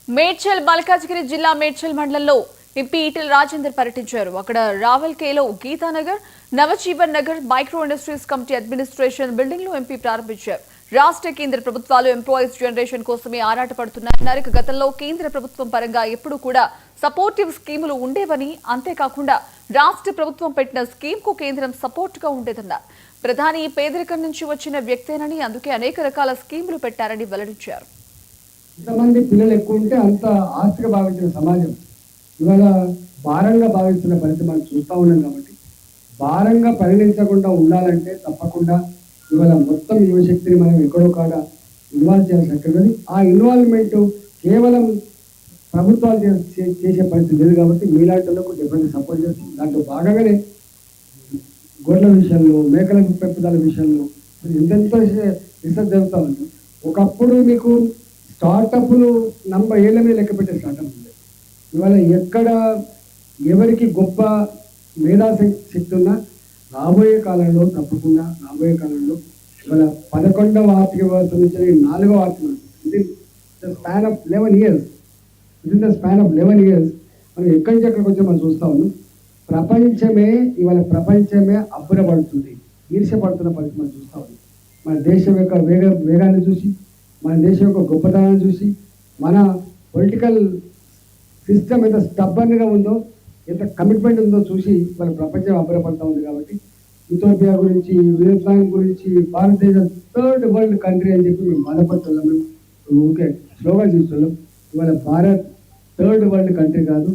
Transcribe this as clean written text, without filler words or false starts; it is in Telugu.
మేడ్చల్ మల్కాజ్గిరి జిల్లా మేడ్చల్ మండలంలో ఎంపీ ఈటెల రాజేందర్ పర్యటించారు. అక్కడ రావల్కేలో Geetanagar, Navajeevan Nagar micro industries committee administration building లో ఎంపీ ప్రారంభించారు. రాష్ట్ర కేంద్ర ప్రభుత్వాలు ఎంప్లాయీస్ జనరేషన్ కోసమే ఆరాటపడుతున్నారన్నారు. గతంలో కేంద్ర ప్రభుత్వం పరంగా ఎప్పుడూ కూడా సపోర్టివ్ స్కీములు ఉండేవని, అంతేకాకుండా రాష్ట్ర ప్రభుత్వం పెట్టిన స్కీమ్ కు కేంద్రం సపోర్ట్ గా ఉండేదన్నారు. ప్రధాని పేదరికం నుంచి వచ్చిన వ్యక్తేనని, అందుకే అనేక రకాల స్కీములు పెట్టారని వెల్లడించారు. ఎంతమంది పిల్లలు ఎక్కువ ఉంటే అంత ఆస్తిగా భావించిన సమాజం ఇవాళ భారంగా భావిస్తున్న పరిస్థితి మనం చూస్తూ ఉన్నాం. కాబట్టి భారంగా పరిగణించకుండా ఉండాలంటే తప్పకుండా ఇవాళ మొత్తం యువశక్తిని మనం ఎక్కడో కాడ ఇన్వాల్వ్ చేయాల్సి ఉంటుంది. ఆ ఇన్వాల్వ్మెంట్ కేవలం ప్రభుత్వాలు చేసే పరిస్థితి లేదు. కాబట్టి మీలాంటి వాళ్ళకు డిఫరెంట్ సపోర్ట్ చేస్తుంది. దాంట్లో భాగంగానే గొర్రెల విషయంలో, మేకల పెంపుదల విషయంలో ఎంతెంతో రీసెర్చ్ జరుగుతూ ఉంది. ఒకప్పుడు మీకు స్టార్టప్లు ఏళ్ళ మీద లెక్క పెట్టే స్టార్టప్ ఉంది. ఇవాళ ఎక్కడ ఎవరికి గొప్ప మేధాశక్తి ఉన్నా రాబోయే కాలంలో తప్పకుండా ఇవాళ 11వ ఆర్థిక వ్యవస్థ నుంచి 4వ ఆర్థిక వ్యవస్థ స్పాన్ ఆఫ్ 11 years మనం ఎక్కడి నుంచి ఎక్కడికి వచ్చి మనం చూస్తూ ఉన్నాం. ప్రపంచమే అబ్బురపడుతుంది, ఈర్ష్యపడుతున్న పరిస్థితి మనం చూస్తూ ఉన్నాం. మన దేశం యొక్క వేగాన్ని చూసి, మన దేశం యొక్క గొప్పతనాన్ని చూసి, మన పొలిటికల్ సిస్టమ్ ఎంత స్టబ్బన్గా ఉందో, ఎంత కమిట్మెంట్ ఉందో చూసి మన ప్రపంచం అబ్బురపడుతూ ఉంది. కాబట్టి ఇథియోపియా గురించి, వియత్నాం గురించి, భారతదేశం 3rd వరల్డ్ కంట్రీ అని చెప్పి మేము బాధపడుతున్నాం. మేము ఊరికే స్లోగా చూస్తున్నాం. ఇవాళ భారత్ 3rd వరల్డ్ కంట్రీ కాదు,